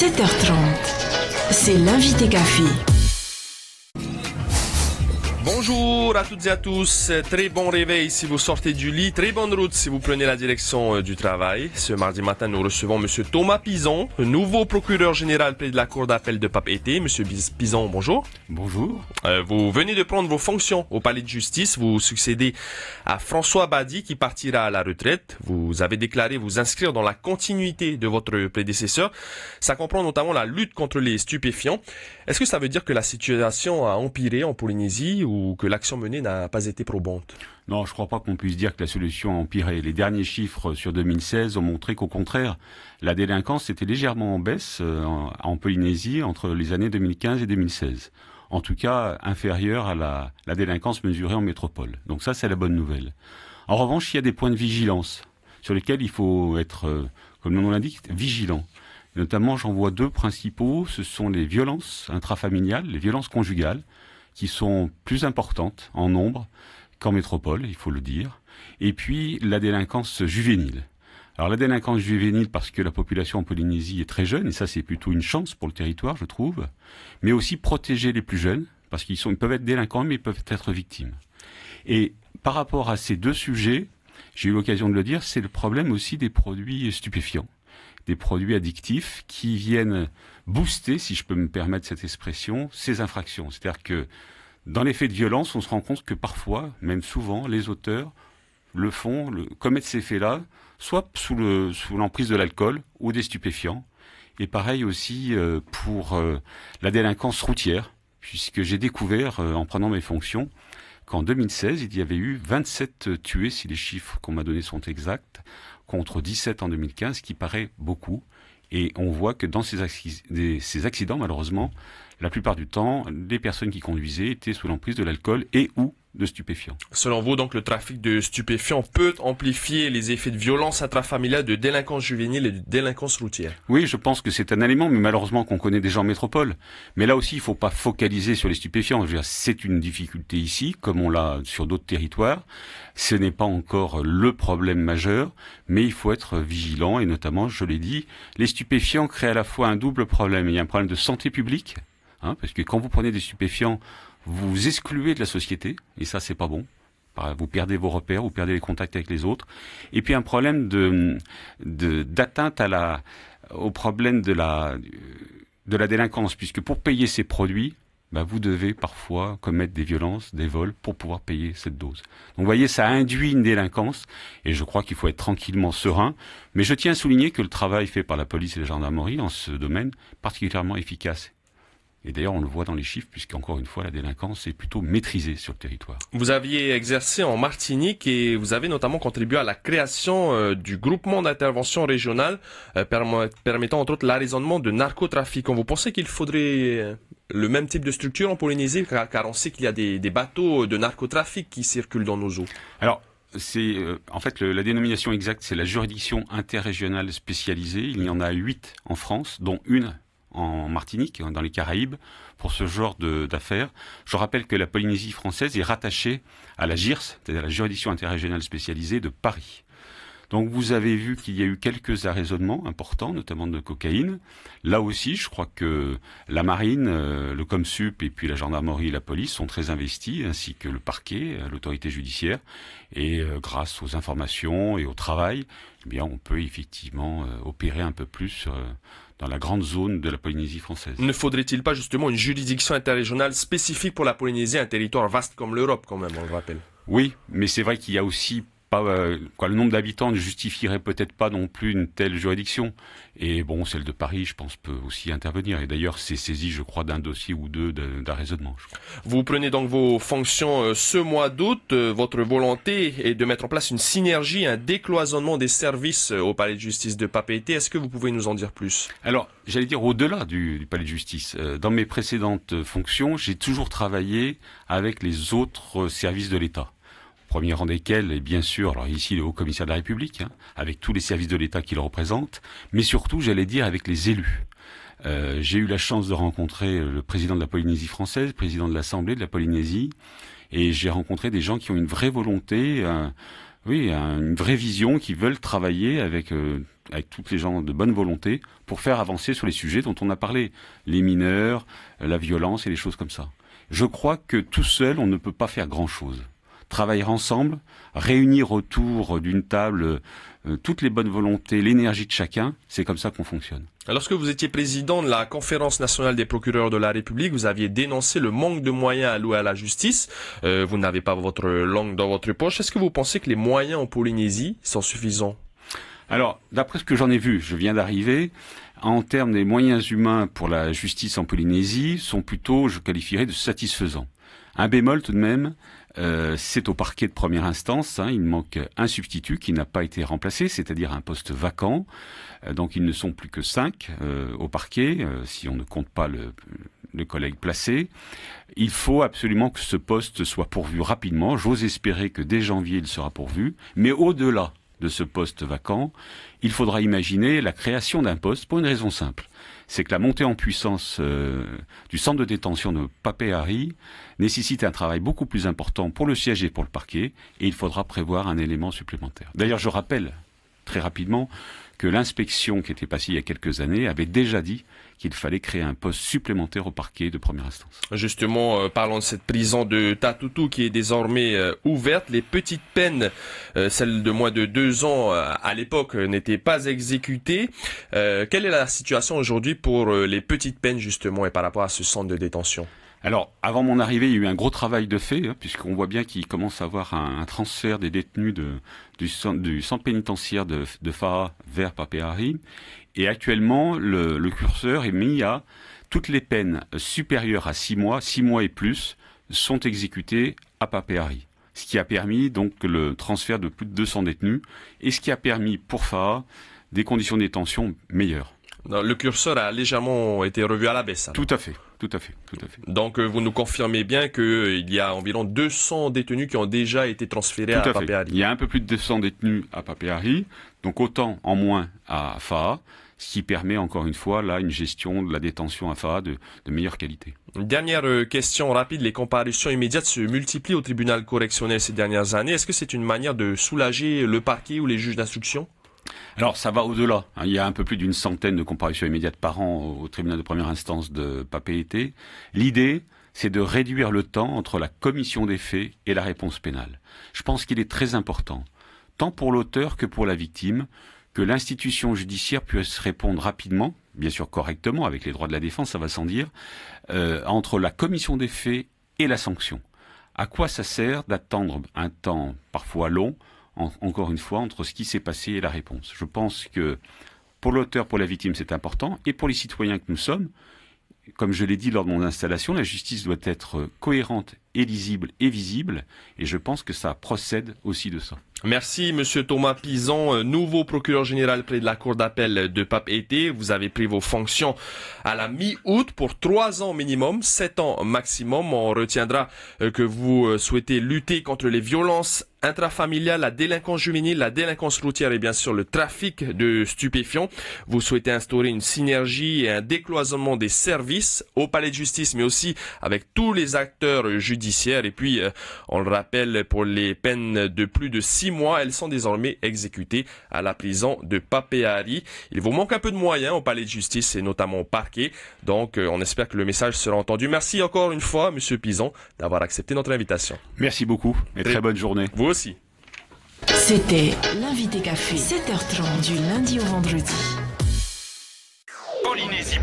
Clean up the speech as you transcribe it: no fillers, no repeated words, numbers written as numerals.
7h30, c'est l'invité café. Bonjour à toutes et à tous, très bon réveil si vous sortez du lit, très bonne route si vous prenez la direction du travail. Ce mardi matin, nous recevons Monsieur Thomas Pizon, nouveau procureur général près de la Cour d'appel de Papeete. Monsieur Pizon, bonjour. Bonjour. Vous venez de prendre vos fonctions au palais de justice, vous succédez à François Badi qui partira à la retraite. Vous avez déclaré vous inscrire dans la continuité de votre prédécesseur. Ça comprend notamment la lutte contre les stupéfiants. Est-ce que ça veut dire que la situation a empiré en Polynésie ou que l'action menée n'a pas été probante? Non, je ne crois pas qu'on puisse dire que la solution a empiré. Les derniers chiffres sur 2016 ont montré qu'au contraire, la délinquance était légèrement en baisse en Polynésie entre les années 2015 et 2016. En tout cas, inférieure à la délinquance mesurée en métropole. Donc ça, c'est la bonne nouvelle. En revanche, il y a des points de vigilance sur lesquels il faut être, comme le nom l'indique, vigilant. Notamment, j'en vois deux principaux. Ce sont les violences intrafamiliales, les violences conjugales, qui sont plus importantes en nombre qu'en métropole, il faut le dire. Et puis, la délinquance juvénile. Alors, la délinquance juvénile, parce que la population en Polynésie est très jeune, et ça, c'est plutôt une chance pour le territoire, je trouve. Mais aussi protéger les plus jeunes, parce qu'ils peuvent être délinquants, mais ils peuvent être victimes. Et par rapport à ces deux sujets, j'ai eu l'occasion de le dire, c'est le problème aussi des produits stupéfiants, des produits addictifs qui viennent booster, si je peux me permettre cette expression, ces infractions. C'est-à-dire que dans les faits de violence, on se rend compte que parfois, même souvent, les auteurs commettent ces faits-là, soit sous l'emprise de l'alcool ou des stupéfiants. Et pareil aussi pour la délinquance routière, puisque j'ai découvert, en prenant mes fonctions, qu'en 2016, il y avait eu 27 tués, si les chiffres qu'on m'a donnés sont exacts, contre 17 en 2015, qui paraît beaucoup. Et on voit que dans ces accidents, malheureusement, la plupart du temps, les personnes qui conduisaient étaient sous l'emprise de l'alcool et ou de stupéfiants. Selon vous, donc, le trafic de stupéfiants peut amplifier les effets de violence intrafamiliale, de délinquance juvénile et de délinquance routière? Oui, je pense que c'est un élément, mais malheureusement qu'on connaît déjà en métropole. Mais là aussi, il ne faut pas focaliser sur les stupéfiants. Je veux dire, c'est une difficulté ici, comme on l'a sur d'autres territoires. Ce n'est pas encore le problème majeur, mais il faut être vigilant. Et notamment, je l'ai dit, les stupéfiants créent à la fois un double problème. Il y a un problème de santé publique, parce que quand vous prenez des stupéfiants, vous vous excluez de la société, et ça, c'est pas bon. Vous perdez vos repères, vous perdez les contacts avec les autres. Et puis un problème d'atteinte au problème de la délinquance, puisque pour payer ces produits, vous devez parfois commettre des violences, des vols, pour pouvoir payer cette dose. Donc vous voyez, ça induit une délinquance, et je crois qu'il faut être tranquillement serein. Mais je tiens à souligner que le travail fait par la police et la gendarmerie en ce domaine est particulièrement efficace. Et d'ailleurs, on le voit dans les chiffres, puisqu'encore une fois, la délinquance est plutôt maîtrisée sur le territoire. Vous aviez exercé en Martinique et vous avez notamment contribué à la création du groupement d'intervention régionale permettant entre autres l'arraisonnement de narcotrafiquants. Vous pensez qu'il faudrait le même type de structure en Polynésie, car on sait qu'il y a des bateaux de narcotrafic qui circulent dans nos eaux? Alors, c'est en fait la dénomination exacte, c'est la juridiction interrégionale spécialisée. Il y en a 8 en France, dont une en Martinique, dans les Caraïbes, pour ce genre d'affaires. Je rappelle que la Polynésie française est rattachée à la JIRS, c'est-à-dire la juridiction interrégionale spécialisée de Paris. Donc vous avez vu qu'il y a eu quelques arraisonnements importants, notamment de cocaïne. Là aussi, je crois que la marine, le Comsup et puis la gendarmerie et la police sont très investis, ainsi que le parquet, l'autorité judiciaire. Et grâce aux informations et au travail, eh bien, on peut effectivement opérer un peu plus dans la grande zone de la Polynésie française. Ne faudrait-il pas justement une juridiction interrégionale spécifique pour la Polynésie, un territoire vaste comme l'Europe quand même, on le rappelle? Oui, mais c'est vrai qu'il y a aussi le nombre d'habitants ne justifierait peut-être pas non plus une telle juridiction. Et bon, celle de Paris, je pense, peut aussi intervenir. Et d'ailleurs, c'est saisi, je crois, d'un dossier ou deux d'arraisonnement. Vous prenez donc vos fonctions ce mois d'août. Votre volonté est de mettre en place une synergie, un décloisonnement des services au palais de justice de Papeete. Est-ce que vous pouvez nous en dire plus? Alors, j'allais dire au-delà du palais de justice. Dans mes précédentes fonctions, j'ai toujours travaillé avec les autres services de l'État. Premier rang desquels est bien sûr, alors ici le haut-commissaire de la République, avec tous les services de l'État qui le représentent, mais surtout, j'allais dire, avec les élus. J'ai eu la chance de rencontrer le président de la Polynésie française, le président de l'Assemblée de la Polynésie, et j'ai rencontré des gens qui ont une vraie volonté, une vraie vision, qui veulent travailler avec avec toutes les gens de bonne volonté, pour faire avancer sur les sujets dont on a parlé, les mineurs, la violence et les choses comme ça. Je crois que tout seul, on ne peut pas faire grand-chose. Travailler ensemble, réunir autour d'une table toutes les bonnes volontés, l'énergie de chacun, c'est comme ça qu'on fonctionne. Lorsque vous étiez président de la Conférence nationale des procureurs de la République, vous aviez dénoncé le manque de moyens alloués à la justice. Vous n'avez pas votre langue dans votre poche. Est-ce que vous pensez que les moyens en Polynésie sont suffisants? Alors, d'après ce que j'en ai vu, je viens d'arriver, en termes des moyens humains pour la justice en Polynésie, sont plutôt, je qualifierais, de satisfaisants. Un bémol tout de même, c'est au parquet de première instance, il manque un substitut qui n'a pas été remplacé, c'est-à-dire un poste vacant. Donc ils ne sont plus que 5 au parquet, si on ne compte pas le collègue placé. Il faut absolument que ce poste soit pourvu rapidement. J'ose espérer que dès janvier il sera pourvu, mais au-delà de ce poste vacant, il faudra imaginer la création d'un poste pour une raison simple. C'est que la montée en puissance du centre de détention de Papeari nécessite un travail beaucoup plus important pour le siège et pour le parquet, et il faudra prévoir un élément supplémentaire. D'ailleurs, je rappelle très rapidement que l'inspection qui était passée il y a quelques années avait déjà dit qu'il fallait créer un poste supplémentaire au parquet de première instance. Justement, parlons de cette prison de Tatoutou qui est désormais ouverte. Les petites peines, celles de moins de 2 ans à l'époque, n'étaient pas exécutées. Quelle est la situation aujourd'hui pour les petites peines justement et par rapport à ce centre de détention? Alors, avant mon arrivée, il y a eu un gros travail de fait, puisqu'on voit bien qu'il commence à avoir un transfert des détenus du centre pénitentiaire de Fa'a vers Papeari. Et actuellement, le curseur est mis à toutes les peines supérieures à 6 mois et plus, sont exécutées à Papeari. Ce qui a permis donc le transfert de plus de 200 détenus, et ce qui a permis pour Fa'a des conditions de détention meilleures. Le curseur a légèrement été revu à la baisse. Alors. Tout à fait. Donc vous nous confirmez bien qu'il y a environ 200 détenus qui ont déjà été transférés à Papeari. Il y a un peu plus de 200 détenus à Papeari, donc autant en moins à Fa'a, ce qui permet encore une fois là une gestion de la détention à Fa'a de meilleure qualité. Dernière question rapide, les comparutions immédiates se multiplient au tribunal correctionnel ces dernières années. Est-ce que c'est une manière de soulager le parquet ou les juges d'instruction? Alors ça va au-delà. Il y a un peu plus d'une centaine de comparutions immédiates par an au tribunal de première instance de Papeete. L'idée, c'est de réduire le temps entre la commission des faits et la réponse pénale. Je pense qu'il est très important, tant pour l'auteur que pour la victime, que l'institution judiciaire puisse répondre rapidement, bien sûr correctement, avec les droits de la défense, ça va sans dire, entre la commission des faits et la sanction. À quoi ça sert d'attendre un temps parfois long, encore une fois, entre ce qui s'est passé et la réponse? Je pense que pour l'auteur, pour la victime, c'est important, et pour les citoyens que nous sommes, comme je l'ai dit lors de mon installation, la justice doit être cohérente et lisible et visible, et je pense que ça procède aussi de ça. Merci, Monsieur Thomas Pizon, nouveau procureur général près de la Cour d'appel de Papeete. Vous avez pris vos fonctions à la mi-août pour 3 ans minimum, 7 ans maximum. On retiendra que vous souhaitez lutter contre les violences intrafamiliales, la délinquance juvénile, la délinquance routière et bien sûr le trafic de stupéfiants. Vous souhaitez instaurer une synergie et un décloisonnement des services au palais de justice, mais aussi avec tous les acteurs judiciaires. Et puis, on le rappelle, pour les peines de plus de 6 mois, elles sont désormais exécutées à la prison de Papeari. Il vous manque un peu de moyens au palais de justice et notamment au parquet. Donc, on espère que le message sera entendu. Merci encore une fois, Monsieur Pizon, d'avoir accepté notre invitation. Merci beaucoup et très bonne journée. Vous aussi. C'était l'invité café, 7h30 du lundi au vendredi. Polynésie.